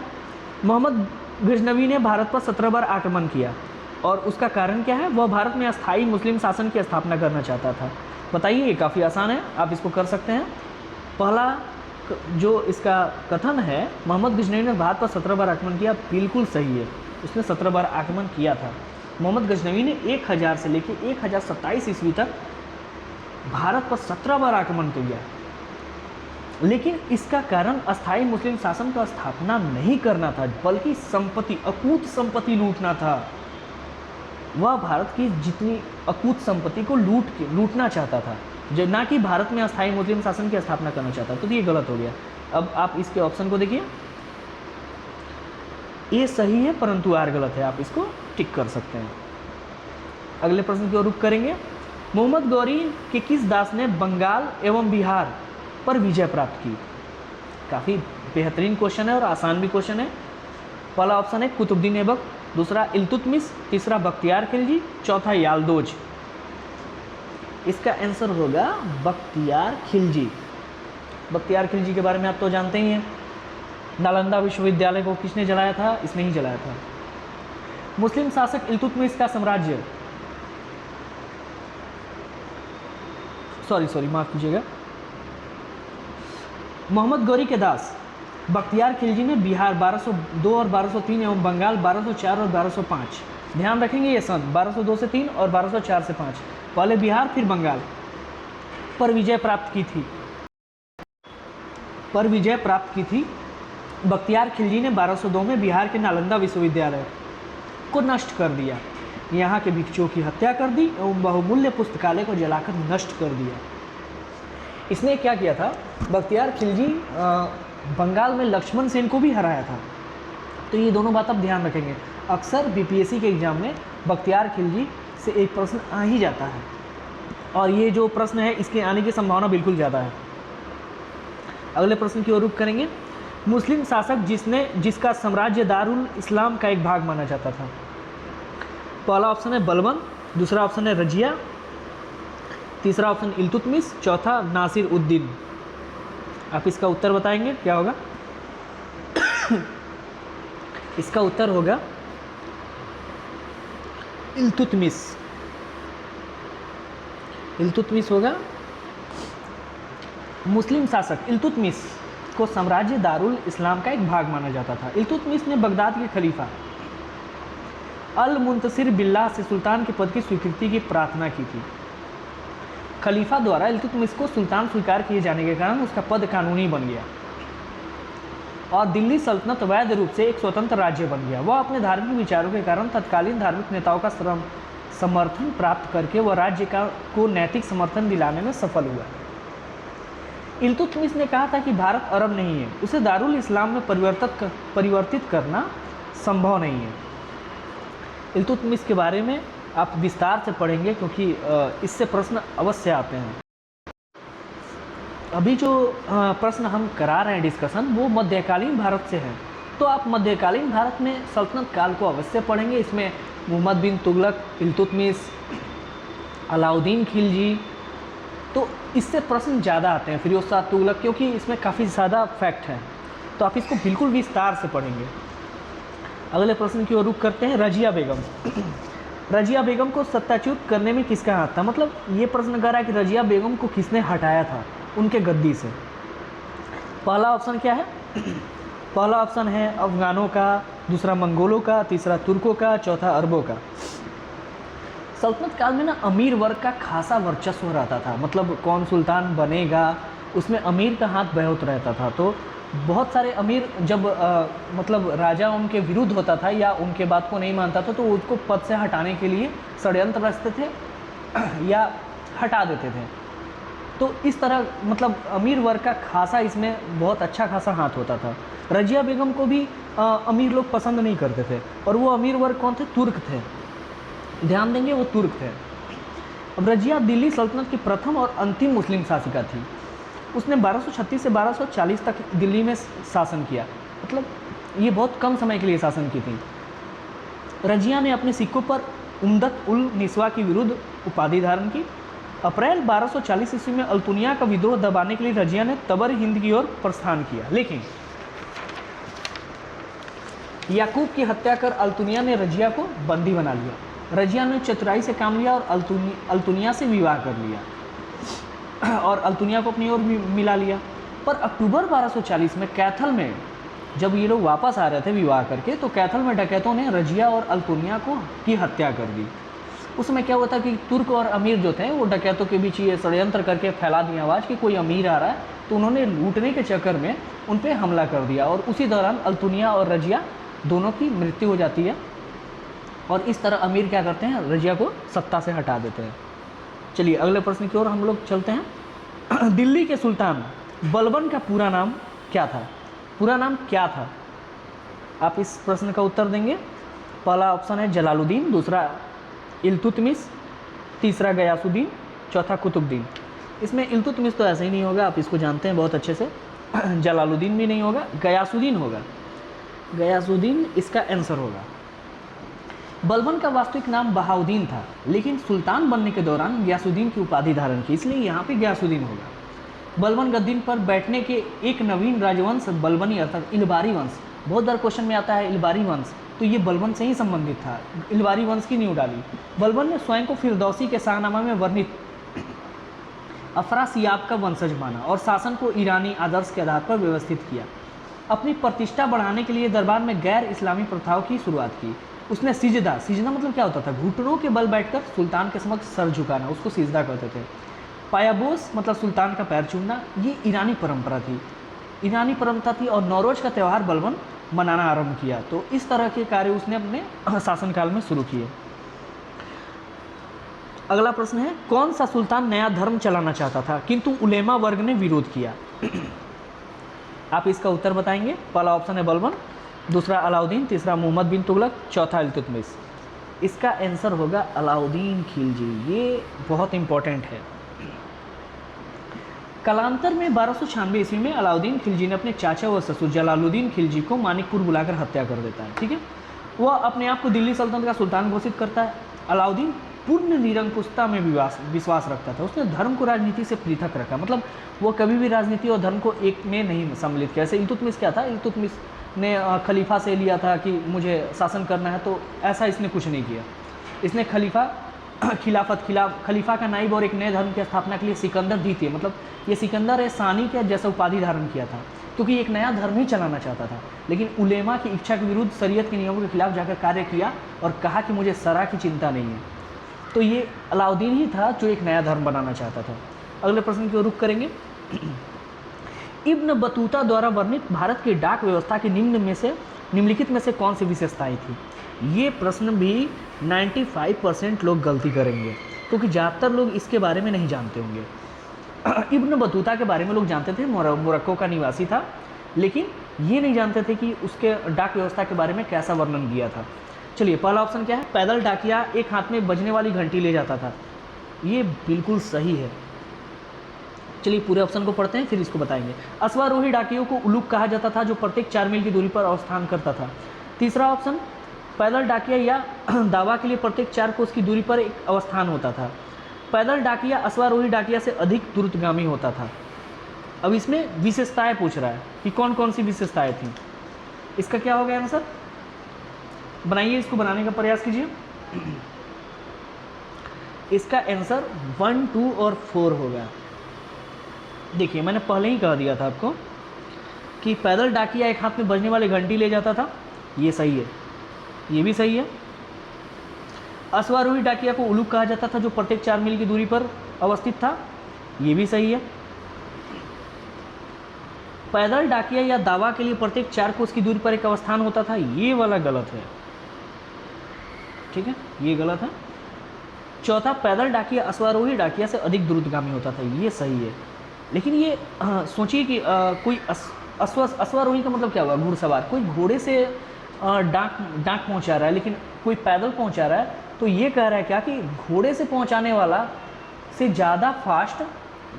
मोहम्मद गजनवी ने भारत पर 17 बार आक्रमण किया, और उसका कारण क्या है? वह भारत में अस्थायी मुस्लिम शासन की स्थापना करना चाहता था। बताइए, ये काफ़ी आसान है, आप इसको कर सकते हैं। पहला जो इसका कथन है, मोहम्मद गजनवी ने भारत पर 17 बार आक्रमण किया, बिल्कुल सही है। उसने 17 बार आक्रमण किया था। मोहम्मद गजनवी ने 1000 से लेकर 1027 ईस्वी तक भारत पर 17 बार आक्रमण किया। लेकिन इसका कारण अस्थायी मुस्लिम शासन का स्थापना नहीं करना था, बल्कि संपत्ति, अकूत संपत्ति लूटना था। वह भारत की जितनी अकूत संपत्ति को लूटना चाहता था, जो ना कि भारत में अस्थायी मुस्लिम शासन की स्थापना करना चाहता। तो ये गलत हो गया। अब आप इसके ऑप्शन को देखिए, ये सही है परंतु आर गलत है, आप इसको टिक कर सकते हैं। अगले प्रश्न की ओर रुख करेंगे। मोहम्मद गौरी के किस दास ने बंगाल एवं बिहार पर विजय प्राप्त की? काफ़ी बेहतरीन क्वेश्चन है और आसान भी क्वेश्चन है। पहला ऑप्शन है कुतुबुद्दीन ऐबक, दूसरा इल्तुतमिश, तीसरा बख्तियार खिलजी, चौथा यालदोज। इसका आंसर होगा बख्तियार खिलजी। बख्तियार खिलजी के बारे में आप तो जानते ही हैं। नालंदा विश्वविद्यालय को किसने जलाया था? इसने ही जलाया था। मुस्लिम शासक इल्तुतमिश का साम्राज्य, सॉरी माफ कीजिएगा, मोहम्मद गौरी के दास बख्तियार खिलजी ने बिहार 1202 और 1203 एवं बंगाल 1204 और 1205, ध्यान रखेंगे ये सन 1202 से 3 और 1204 से 5, पहले बिहार फिर बंगाल पर विजय प्राप्त की थी। बख्तियार खिलजी ने 1202 में बिहार के नालंदा विश्वविद्यालय को नष्ट कर दिया, यहाँ के भिक्षुओं की हत्या कर दी एवं बहुमूल्य पुस्तकालय को जलाकर नष्ट कर दिया। इसने क्या किया था? बख्तियार खिलजी बंगाल में लक्ष्मण सेन को भी हराया था। तो ये दोनों बात आप ध्यान रखेंगे। अक्सर बीपीएससी के एग्जाम में बख्तियार खिलजी से एक प्रश्न आ ही जाता है, और ये जो प्रश्न है इसके आने की संभावना बिल्कुल ज़्यादा है। अगले प्रश्न की ओर रुख करेंगे। मुस्लिम शासक जिसका साम्राज्य दारुल इस्लाम का एक भाग माना जाता था। पहला ऑप्शन है बलबन, दूसरा ऑप्शन है रजिया, तीसरा ऑप्शन इल्तुतमिश, चौथा नासिर उद्दीन। आप इसका उत्तर बताएंगे क्या होगा? इसका उत्तर होगा इल्तुतमिश। इल्तुतमिश होगा। मुस्लिम शासक इल्तुतमिश को साम्राज्य दारुल इस्लाम का एक भाग माना जाता था। इल्तुतमिश ने बगदाद के खलीफा अल मुंतसिर बिल्लाह से सुल्तान के पद की स्वीकृति की प्रार्थना की थी। खलीफा द्वारा इल्तुतमिश को सुल्तान स्वीकार किए जाने के कारण उसका पद कानूनी बन गया और दिल्ली सल्तनत वैध रूप से एक स्वतंत्र राज्य बन गया। वह अपने धार्मिक विचारों के कारण तत्कालीन धार्मिक नेताओं का समर्थन प्राप्त करके वह राज्य को नैतिक समर्थन दिलाने में सफल हुआ। इल्तुतमिश ने कहा था कि भारत अरब नहीं है, उसे दारुल इस्लाम में परिवर्तित करना संभव नहीं है। इल्तुतमिश के बारे में आप विस्तार से पढ़ेंगे क्योंकि इससे प्रश्न अवश्य आते हैं। अभी जो प्रश्न हम करा रहे हैं डिस्कशन, वो मध्यकालीन भारत से है, तो आप मध्यकालीन भारत में सल्तनत काल को अवश्य पढ़ेंगे। इसमें मोहम्मद बिन तुगलक, इल्तुतमिश, अलाउद्दीन खिलजी, तो इससे प्रश्न ज़्यादा आते हैं। फिरोज शाह तुगलक, क्योंकि इसमें काफ़ी ज़्यादा फैक्ट है, तो आप इसको बिल्कुल विस्तार से पढ़ेंगे। अगले प्रश्न की ओर रुख करते हैं। रजिया बेगम। रजिया बेगम को सत्ताच्युत करने में किसका हाथ था? मतलब ये प्रश्न कर रहा है कि रजिया बेगम को किसने हटाया था उनके गद्दी से। पहला ऑप्शन क्या है? पहला ऑप्शन है अफगानों का, दूसरा मंगोलों का, तीसरा तुर्कों का, चौथा अरबों का। सल्तनत काल में ना अमीर वर्ग का खासा वर्चस्व रहता था, मतलब कौन सुल्तान बनेगा उसमें अमीर का हाथ बहुत रहता था। तो बहुत सारे अमीर जब मतलब राजा उनके विरुद्ध होता था या उनके बात को नहीं मानता था, तो उसको पद से हटाने के लिए षड्यंत्र रचते थे या हटा देते थे। तो इस तरह मतलब अमीर वर्ग का खासा इसमें बहुत अच्छा खासा हाथ होता था। रजिया बेगम को भी अमीर लोग पसंद नहीं करते थे, और वो अमीर वर्ग कौन थे? तुर्क थे। ध्यान देंगे, वो तुर्क थे। अब रजिया दिल्ली सल्तनत की प्रथम और अंतिम मुस्लिम शासिका थी। उसने 1236 से 1240 तक दिल्ली में शासन किया, मतलब ये बहुत कम समय के लिए शासन की थी। रजिया ने अपने सिक्कों पर उम्दत उल निस्वा के विरुद्ध उपाधि धारण की। अप्रैल 1240 ईस्वी में अल्तुनिया का विद्रोह दबाने के लिए रजिया ने तबर हिंद की ओर प्रस्थान किया, लेकिन याकूब की हत्या कर अल्तुनिया ने रजिया को बंदी बना लिया। रजिया ने चतुराई से काम लिया और अल्तुनिया से विवाह कर लिया और अल्तुनिया को अपनी ओर मिला लिया। पर अक्टूबर 1240 में कैथल में जब ये लोग वापस आ रहे थे विवाह करके, तो कैथल में डकैतों ने रजिया और अल्तुनिया की हत्या कर दी। उस समय क्या हुआ था कि तुर्क और अमीर जो थे वो डकैतों के बीच ये षड्यंत्र करके फैला दिया आवाज़ कि कोई अमीर आ रहा है, तो उन्होंने लूटने के चक्कर में उन पर हमला कर दिया और उसी दौरान अल्तुनिया और रजिया दोनों की मृत्यु हो जाती है और इस तरह अमीर क्या करते हैं, रजिया को सत्ता से हटा देते हैं। चलिए अगले प्रश्न की ओर हम लोग चलते हैं। दिल्ली के सुल्तान बलबन का पूरा नाम क्या था? पूरा नाम क्या था? आप इस प्रश्न का उत्तर देंगे। पहला ऑप्शन है जलालुद्दीन, दूसरा इल्तुतमिश, तीसरा गयासुद्दीन, चौथा कुतुबुद्दीन। इसमें इल्तुतमिश तो ऐसे ही नहीं होगा, आप इसको जानते हैं बहुत अच्छे से। जलालुद्दीन भी नहीं होगा, गयासुद्दीन होगा। गयासुद्दीन इसका आंसर होगा। बलबन का वास्तविक नाम बहाउद्दीन था, लेकिन सुल्तान बनने के दौरान गयासुद्दीन की उपाधि धारण की, इसलिए यहाँ पे गयासुद्दीन होगा। बलबन गद्दी पर बैठने के एक नवीन राजवंश बलबनी अर्थात इलबारी वंश, बहुत बार क्वेश्चन में आता है इलबारी वंश, तो ये बलबन से ही संबंधित था। इलबारी वंश की नींव डाली। बलबन ने स्वयं को फिरदौसी के शाहनामा में वर्णित अफरासियाब का वंशज माना और शासन को ईरानी आदर्श के आधार पर व्यवस्थित किया। अपनी प्रतिष्ठा बढ़ाने के लिए दरबार में गैर इस्लामी प्रथाओं की शुरुआत की। उसने सिजदा, सिजदा मतलब क्या होता था? घुटनों के बल बैठकर सुल्तान के समक्ष सर झुकाना, उसको सिजदा कहते थे। पायाबोस मतलब सुल्तान का पैर चूमना, ये ईरानी परंपरा थी। ईरानी परंपरा थी और नौरोज का त्यौहार बलबन मनाना आरंभ किया। तो इस तरह के कार्य उसने अपने शासनकाल में शुरू किए। अगला प्रश्न है, कौन सा सुल्तान नया धर्म चलाना चाहता था किंतु उलेमा वर्ग ने विरोध किया? आप इसका उत्तर बताएंगे। पहला ऑप्शन है बलबन, दूसरा अलाउद्दीन, तीसरा मोहम्मद बिन तुगलक, चौथा इल्तुतमिश। इसका आंसर होगा अलाउद्दीन खिलजी। ये बहुत इंपॉर्टेंट है। कालांतर में 1296 ईस्वी में अलाउद्दीन खिलजी ने अपने चाचा व ससुर जलालुद्दीन खिलजी को मानिकपुर बुलाकर हत्या कर देता है। ठीक है, वह अपने आप को दिल्ली सल्तनत का सुल्तान घोषित करता है। अलाउद्दीन पूर्ण निरंकुशता में विश्वास रखता था। उसने धर्म को राजनीति से पृथक रखा, मतलब वो कभी भी राजनीति और धर्म को एक में नहीं सम्मिलित किया। जैसे इल्तुतमिश क्या था, इल्तुतमिश ने खलीफा से लिया था कि मुझे शासन करना है, तो ऐसा इसने कुछ नहीं किया। इसने खलीफा का नाइब और एक नए धर्म की स्थापना के लिए सिकंदर द्वितीय, मतलब ये सिकंदर सानी के जैसा उपाधि धारण किया था, क्योंकि एक नया धर्म ही चलाना चाहता था। लेकिन उलेमा की इच्छा के विरुद्ध शरीयत के नियमों के खिलाफ जाकर कार्य किया और कहा कि मुझे सरा की चिंता नहीं है। तो ये अलाउद्दीन ही था जो एक नया धर्म बनाना चाहता था। अगले प्रश्न की ओर रुख करेंगे। इब्न बतूता द्वारा वर्णित भारत की डाक व्यवस्था की निम्नलिखित में से कौन सी विशेषताएं थी? ये प्रश्न भी 95% लोग गलती करेंगे, क्योंकि ज़्यादातर लोग इसके बारे में नहीं जानते होंगे। इब्न बतूता के बारे में लोग जानते थे, मोरक्को का निवासी था, लेकिन ये नहीं जानते थे कि उसके डाक व्यवस्था के बारे में कैसा वर्णन किया था। चलिए पहला ऑप्शन क्या है? पैदल डाकिया एक हाथ में बजने वाली घंटी ले जाता था। ये बिल्कुल सही है। चलिए पूरे ऑप्शन को पढ़ते हैं, फिर इसको बताएंगे। अश्वारोही डाकियों को उलूक कहा जाता था, जो प्रत्येक 4 मील की दूरी पर अवस्थान करता था। तीसरा ऑप्शन, पैदल डाकिया या दावा के लिए प्रत्येक 4 कोस की दूरी पर एक अवस्थान होता था। पैदल डाकिया अश्वारोही डाकिया से अधिक द्रुतगामी होता था। अब इसमें विशेषताएं पूछ रहा है कि कौन कौन सी विशेषताएं थी। इसका क्या हो गया आंसर? बनाइए, इसको बनाने का प्रयास कीजिए। इसका आंसर 1, 2 और 4 होगा। देखिए मैंने पहले ही कह दिया था आपको कि पैदल डाकिया एक हाथ में बजने वाली घंटी ले जाता था, ये सही है, ये भी सही है। अश्वारोही डाकिया को उलूक कहा जाता था, जो प्रत्येक 4 मील की दूरी पर अवस्थित था, ये भी सही है। पैदल डाकिया या दावा के लिए प्रत्येक 4 कोस की दूरी पर एक अवस्थान होता था, ये वाला गलत है। ठीक है, ये गलत है। चौथा, पैदल डाकिया अश्वारोही डाकिया से अधिक द्रुतगामी होता था, ये सही है। लेकिन ये सोचिए कि कोई अश्वारोही का मतलब क्या हुआ? घुड़सवार, कोई घोड़े से डाक पहुंचा रहा है, लेकिन कोई पैदल पहुंचा रहा है, तो ये कह रहा है क्या कि घोड़े से पहुंचाने वाला से ज़्यादा फास्ट,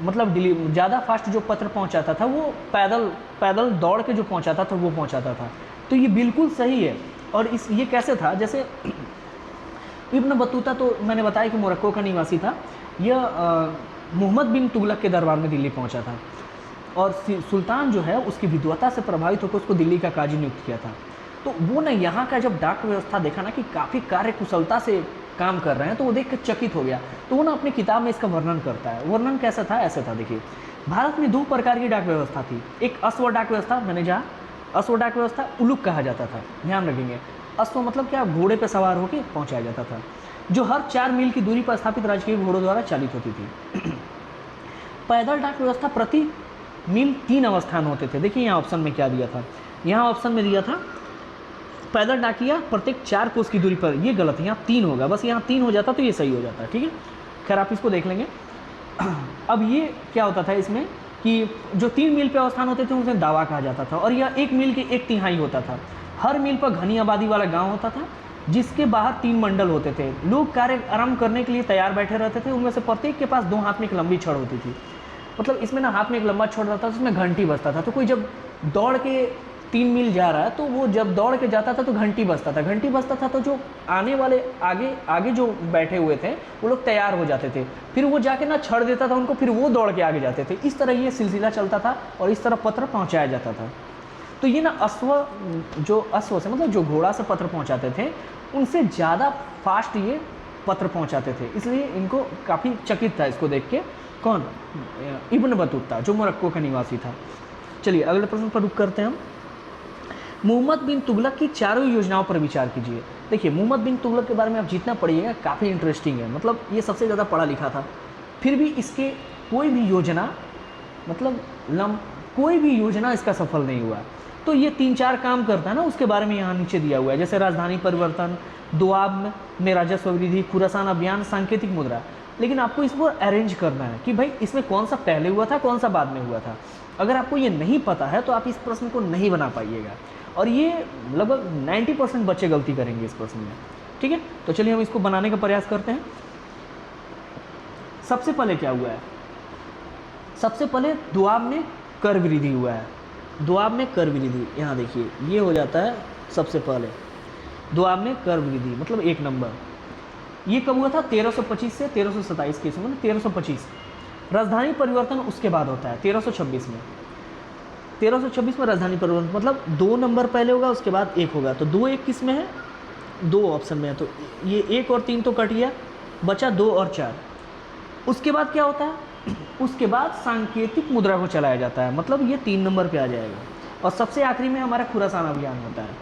मतलब ज़्यादा फास्ट जो पत्र पहुंचाता था वो पैदल दौड़ के जो पहुंचाता था वो पहुंचाता था। तो ये बिल्कुल सही है। और ये कैसे था? जैसे इब्न बतूता तो मैंने बताया कि मोरक्को का निवासी था। यह मोहम्मद बिन तुगलक के दरबार में दिल्ली पहुंचा था और सुल्तान जो है उसकी विद्वता से प्रभावित होकर उसको दिल्ली का काजी नियुक्त किया था। तो वो ना यहाँ का जब डाक व्यवस्था देखा ना कि काफ़ी कार्य कुशलता से काम कर रहे हैं, तो वो देख कर चकित हो गया। तो वो ना अपनी किताब में इसका वर्णन करता है। वर्णन कैसा था? ऐसा था, देखिए, भारत में 2 प्रकार की डाक व्यवस्था थी। एक अश्व डाक व्यवस्था, मैंने जहाँ अश्व डाक व्यवस्था उलूक कहा जाता था, ध्यान रखेंगे। अश्व मतलब क्या? घोड़े पर सवार होकर पहुँचाया जाता था। जो हर 4 मील की दूरी पर स्थापित राजकीय घोड़ों द्वारा चालित होती थी। पैदल डाक व्यवस्था प्रति मील 3 अवस्थान होते थे। देखिए यहाँ ऑप्शन में क्या दिया था, यहाँ ऑप्शन में दिया था पैदल डाकिया प्रत्येक 4 कोस की दूरी पर, ये गलत है, यहाँ 3 होगा, बस यहाँ 3 हो जाता तो ये सही हो जाता, ठीक है। खैर आप इसको देख लेंगे। अब ये क्या होता था इसमें कि जो 3 मील पे अवस्थान होते थे उसे दावा कहा जाता था, और यह 1 मील के 1/3 होता था। हर मील पर घनी आबादी वाला गांव होता था, जिसके बाहर 3 मंडल होते थे। लोग कार्य आरंभ करने के लिए तैयार बैठे रहते थे। उनमें से प्रत्येक के पास 2 हाथ में एक लंबी छड़ होती थी। मतलब इसमें ना हाथ में एक लंबा छड़ रहता था, उसमें घंटी बजता था। तो कोई जब दौड़ के 3 मील जा रहा है तो वो जब दौड़ के जाता था तो घंटी बजता था। घंटी बजता था तो जो आने वाले आगे जो बैठे हुए थे वो लोग तैयार हो जाते थे। फिर वो जाके ना छड़ देता था उनको, फिर वो दौड़ के आगे जाते थे। इस तरह ये सिलसिला चलता था और इस तरह पत्र पहुँचाया जाता था। तो ये ना अश्व से मतलब जो घोड़ा से पत्र पहुँचाते थे उनसे ज़्यादा फास्ट ये पत्र पहुँचाते थे, इसलिए इनको काफ़ी चकित था इसको देख के कौन, इब्न बतूता जो मोरक्को का निवासी था। चलिए अगले प्रश्न पर रुक करते हैं हम। मोहम्मद बिन तुगलक की चारों योजनाओं पर विचार कीजिए। देखिए मोहम्मद बिन तुगलक के बारे में आप जितना पढ़िएगा काफ़ी इंटरेस्टिंग है, मतलब ये सबसे ज़्यादा पढ़ा लिखा था। फिर भी इसके कोई भी योजना मतलब कोई भी योजना इसका सफल नहीं हुआ। तो ये 3-4 काम करता है ना, उसके बारे में यहाँ नीचे दिया हुआ है, जैसे राजधानी परिवर्तन, दोआब में राजस्व वृद्धि, खुरासान अभियान, सांकेतिक मुद्रा। लेकिन आपको इसको अरेंज करना है कि भाई इसमें कौन सा पहले हुआ था कौन सा बाद में हुआ था। अगर आपको ये नहीं पता है तो आप इस प्रश्न को नहीं बना पाइएगा, और ये लगभग 90% बच्चे गलती करेंगे इस प्रश्न में, ठीक है। तो चलिए हम इसको बनाने का प्रयास करते हैं। सबसे पहले क्या हुआ है, सबसे पहले दोआब में कर वृद्धि हुआ है। दोआब में कर वृद्धि, यहाँ देखिए ये हो जाता है सबसे पहले दोआब में कर वृद्धि, मतलब 1 नंबर। ये कब हुआ था, 1325 से 1327 के समय, 1325। राजधानी परिवर्तन उसके बाद होता है 1326 में। 1326 में राजधानी परिवर्तन मतलब 2 नंबर पहले होगा उसके बाद 1 होगा। तो 2 1 किस में है, 2 ऑप्शन में है। तो ये 1 और 3 तो कट गया, बचा 2 और 4। उसके बाद क्या होता है, उसके बाद सांकेतिक मुद्रा को चलाया जाता है, मतलब ये 3 नंबर पे आ जाएगा। और सबसे आखिरी में हमारा खुरासान अभियान होता है।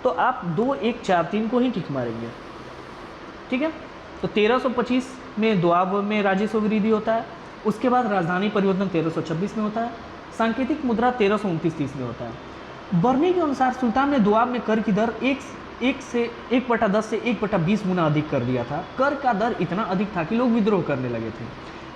तो आप 2 1 4 3 को ही टिक मारेंगे, ठीक है। तो 1325 में दोआब में राजस्व वृद्धि होता है, उसके बाद राजधानी परिवर्तन 1326 में होता है, सांकेतिक मुद्रा 1329-30 में होता है। बर्नी के अनुसार सुल्तान ने दोआब में कर की दर 1/10 से 1/20 गुना अधिक कर दिया था। कर का दर इतना अधिक था कि लोग विद्रोह करने लगे थे।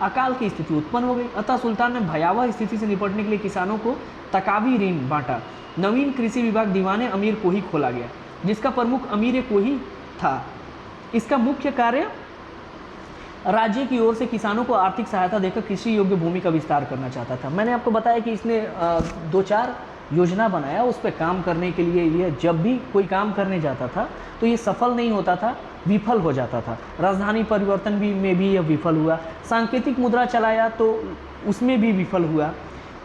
अकाल की स्थिति उत्पन्न हो गई, अतः सुल्तान ने भयावह स्थिति से निपटने के लिए किसानों को तकावी ऋण बांटा। नवीन कृषि विभाग दीवाने अमीर कोही खोला गया, जिसका प्रमुख अमीर कोही था। इसका मुख्य कार्य राज्य की ओर से किसानों को आर्थिक सहायता देकर कृषि योग्य भूमि का विस्तार करना चाहता था। मैंने आपको बताया कि इसने 2-4 योजना बनाया, उस पर काम करने के लिए ये जब भी कोई काम करने जाता था तो ये सफल नहीं होता था, विफल हो जाता था। राजधानी परिवर्तन में भी यह विफल हुआ। सांकेतिक मुद्रा चलाया तो उसमें भी विफल हुआ।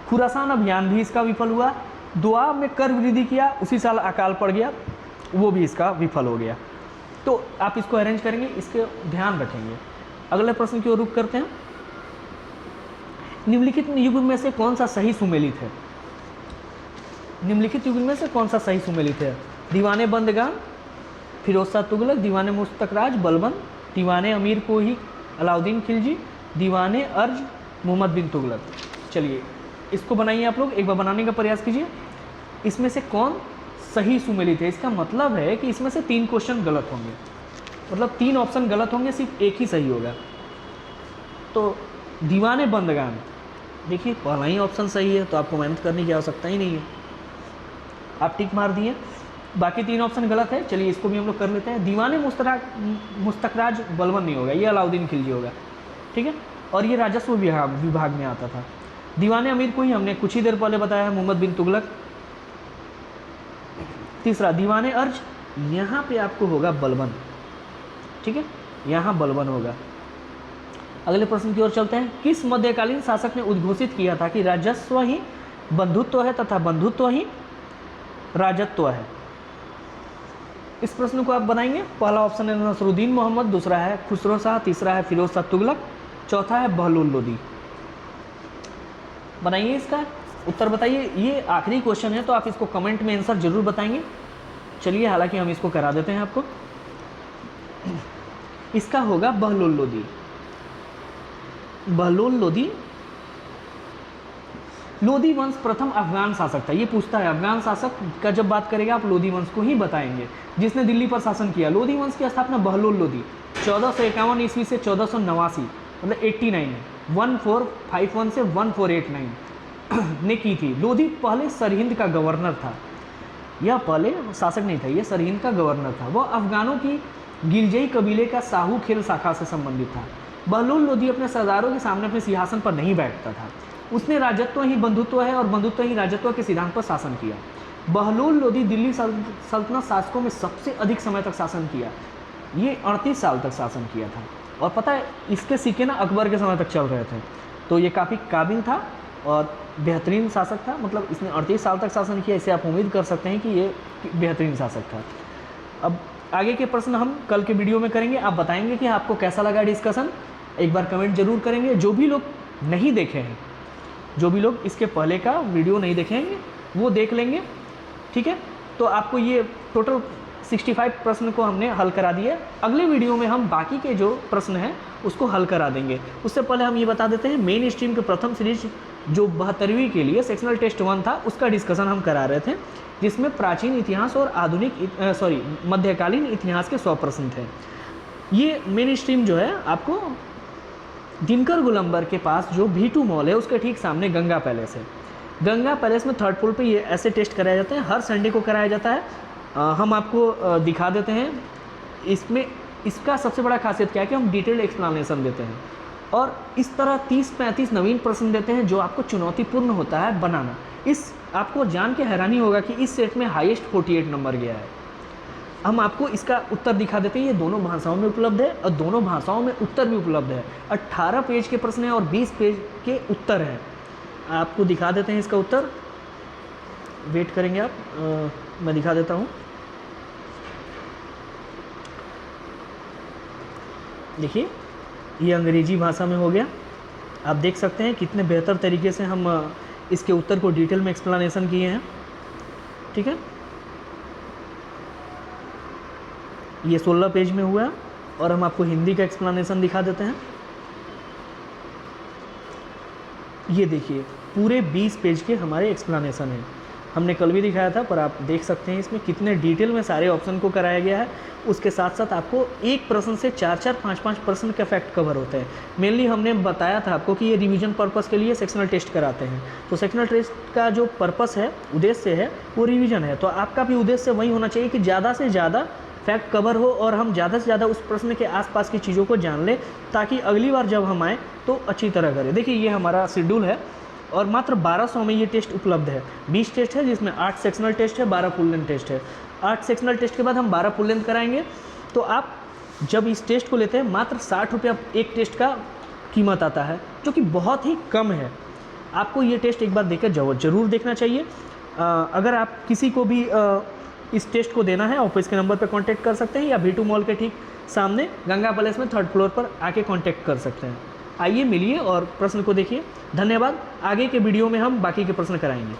खुरासान अभियान भी इसका विफल हुआ। दोआब में कर वृद्धि किया, उसी साल अकाल पड़ गया, वो भी इसका विफल हो गया। तो आप इसको अरेंज करेंगे, इसके ध्यान रखेंगे। अगले प्रश्न की ओर रुख करते हैं। निम्नलिखित युग में से कौन सा सही सुमेलित है, निम्नलिखित युग में से कौन सा सही सुमेलित है। दीवाने बंदगान, फिरोज शाह तुगलक, दीवाने मुस्तकराज बलबन, दीवाने अमीर कोही अलाउद्दीन खिलजी, दीवाने अर्ज मोहम्मद बिन तुगलक। चलिए इसको बनाइए, आप लोग एक बार बनाने का प्रयास कीजिए। इसमें से कौन सही सुमेलित है, इसका मतलब है कि इसमें से 3 क्वेश्चन गलत होंगे, मतलब 3 ऑप्शन गलत होंगे, सिर्फ एक ही सही होगा। तो दीवाने बंदगान, देखिए पहला ही ऑप्शन सही है तो आपको मेहनत करने की आवश्यकता ही नहीं है, आप टिक मार दिए। बाकी 3 ऑप्शन गलत है। चलिए इसको भी हम लोग कर लेते हैं। दीवाने मुस्तकराज बलबन नहीं होगा, ये अलाउद्दीन खिलजी होगा, ठीक है। और ये राजस्व विभाग में आता था। दीवाने अमीर को ही हमने कुछ ही देर पहले बताया है, मोहम्मद बिन तुगलक। तीसरा दीवाने अर्ज, यहाँ पे आपको होगा बलबन, ठीक है, यहाँ बलबन होगा। अगले प्रश्न की ओर चलते हैं। किस मध्यकालीन शासक ने उद्घोषित किया था कि राजस्व ही बंधुत्व है तथा बंधुत्व ही राजत्व है। इस प्रश्न को आप बनाएंगे। पहला ऑप्शन है नसरुद्दीन मोहम्मद, दूसरा है खुसरो शाह, तीसरा है फिरोज शाह तुगलक, चौथा है बहलुल लोदी। बनाइए, इसका उत्तर बताइए। ये आखिरी क्वेश्चन है तो आप इसको कमेंट में आंसर जरूर बताएंगे। चलिए हालांकि हम इसको करा देते हैं आपको। इसका होगा बहलोल लोदी। बहलोल लोदी, लोदी वंश प्रथम अफगान शासक था। ये पूछता है अफगान शासक का जब बात करेगा आप लोदी वंश को ही बताएंगे, जिसने दिल्ली पर शासन किया। लोदी वंश की स्थापना बहलोल लोदी 1451 ईस्वी से 1489 मतलब 89 1451 से 1489 ने की थी। लोदी पहले सरहिंद का गवर्नर था। यह पहले शासक नहीं था, यह सरहिंद का गवर्नर था। वह अफगानों की गिरजई कबीले का साहू खेल शाखा से संबंधित था। बहलोल लोदी अपने सरदारों के सामने अपने सिंहासन पर नहीं बैठता था। उसने राजत्व ही बंधुत्व है और बंधुत्व ही राजत्व के सिद्धांत पर शासन किया। बहलोल लोदी दिल्ली सल्तनत शासकों में सबसे अधिक समय तक शासन किया। ये 38 साल तक शासन किया था। और पता है इसके सिक्के ना अकबर के समय तक चल रहे थे, तो ये काफ़ी काबिल था और बेहतरीन शासक था। मतलब इसने 38 साल तक शासन किया, इससे आप उम्मीद कर सकते हैं कि ये बेहतरीन शासक था। अब आगे के प्रश्न हम कल के वीडियो में करेंगे। आप बताएंगे कि आपको कैसा लगा डिस्कशन, एक बार कमेंट जरूर करेंगे। जो भी लोग नहीं देखे हैं, जो भी लोग इसके पहले का वीडियो नहीं देखेंगे वो देख लेंगे, ठीक है। तो आपको ये टोटल 65 प्रश्न को हमने हल करा दिया। अगले वीडियो में हम बाकी के जो प्रश्न हैं उसको हल करा देंगे। उससे पहले हम ये बता देते हैं मेन स्ट्रीम के प्रथम सीरीज जो 72वीं के लिए सेक्शनल टेस्ट 1 था उसका डिस्कशन हम करा रहे थे, जिसमें प्राचीन इतिहास और मध्यकालीन इतिहास के 100 प्रश्न थे। ये मेन स्ट्रीम जो है आपको दिनकर गोलंबर के पास जो V2 मॉल है उसके ठीक सामने गंगा पैलेस है। गंगा पैलेस में 3rd फ्लोर पे ये ऐसे टेस्ट कराए जाते हैं, हर संडे को कराया जाता है। हम आपको दिखा देते हैं। इसमें इसका सबसे बड़ा खासियत क्या है कि हम डिटेल्ड एक्सप्लेनेशन देते हैं और इस तरह 30-35 नवीन प्रश्न देते हैं जो आपको चुनौतीपूर्ण होता है बनाना। इस आपको जान के हैरानी होगा कि इस सेट में हाईएस्ट 48 नंबर गया है। हम आपको इसका उत्तर दिखा देते हैं। ये दोनों भाषाओं में उपलब्ध है और दोनों भाषाओं में उत्तर भी उपलब्ध है। 18 पेज के प्रश्न हैं और 20 पेज के उत्तर हैं। आपको दिखा देते हैं इसका उत्तर, वेट करेंगे आप, मैं दिखा देता हूँ। देखिए ये अंग्रेजी भाषा में हो गया। आप देख सकते हैं कितने बेहतर तरीके से हम इसके उत्तर को डिटेल में एक्सप्लेनेशन किए हैं, ठीक है। ये 16 पेज में हुआ है और हम आपको हिंदी का एक्सप्लेनेशन दिखा देते हैं। ये देखिए पूरे 20 पेज के हमारे एक्सप्लेनेशन हैं। हमने कल भी दिखाया था, पर आप देख सकते हैं इसमें कितने डिटेल में सारे ऑप्शन को कराया गया है। उसके साथ साथ आपको एक प्रश्न से 4-4, 5-5 प्रश्न के फैक्ट कवर होते हैं। मेनली हमने बताया था आपको कि ये रिवीजन पर्पस के लिए सेक्शनल टेस्ट कराते हैं। तो सेक्शनल टेस्ट का जो पर्पस है, उद्देश्य है, वो रिवीजन है। तो आपका भी उद्देश्य वही होना चाहिए कि ज़्यादा से ज़्यादा फैक्ट कवर हो और हम ज़्यादा से ज़्यादा उस प्रश्न के आसपास की चीज़ों को जान लें, ताकि अगली बार जब हम आएँ तो अच्छी तरह करें। देखिए ये हमारा शेड्यूल है और मात्र 1200 में ये टेस्ट उपलब्ध है। 20 टेस्ट है जिसमें 8 सेक्शनल टेस्ट है, 12 फुल लेंथ टेस्ट है। 8 सेक्शनल टेस्ट के बाद हम 12 फुल लेंथ कराएंगे। तो आप जब इस टेस्ट को लेते हैं मात्र 60 रुपया एक टेस्ट का कीमत आता है, जो कि बहुत ही कम है। आपको ये टेस्ट एक बार देकर ज़रूर देखना चाहिए। अगर आप किसी को भी इस टेस्ट को देना है, ऑफिस के नंबर पर कॉन्टैक्ट कर सकते हैं या V2 मॉल के ठीक सामने गंगा पैलेस में 3rd फ्लोर पर आके कॉन्टैक्ट कर सकते हैं। आइए मिलिए और प्रश्न को देखिए। धन्यवाद। आगे के वीडियो में हम बाकी के प्रश्न कराएंगे।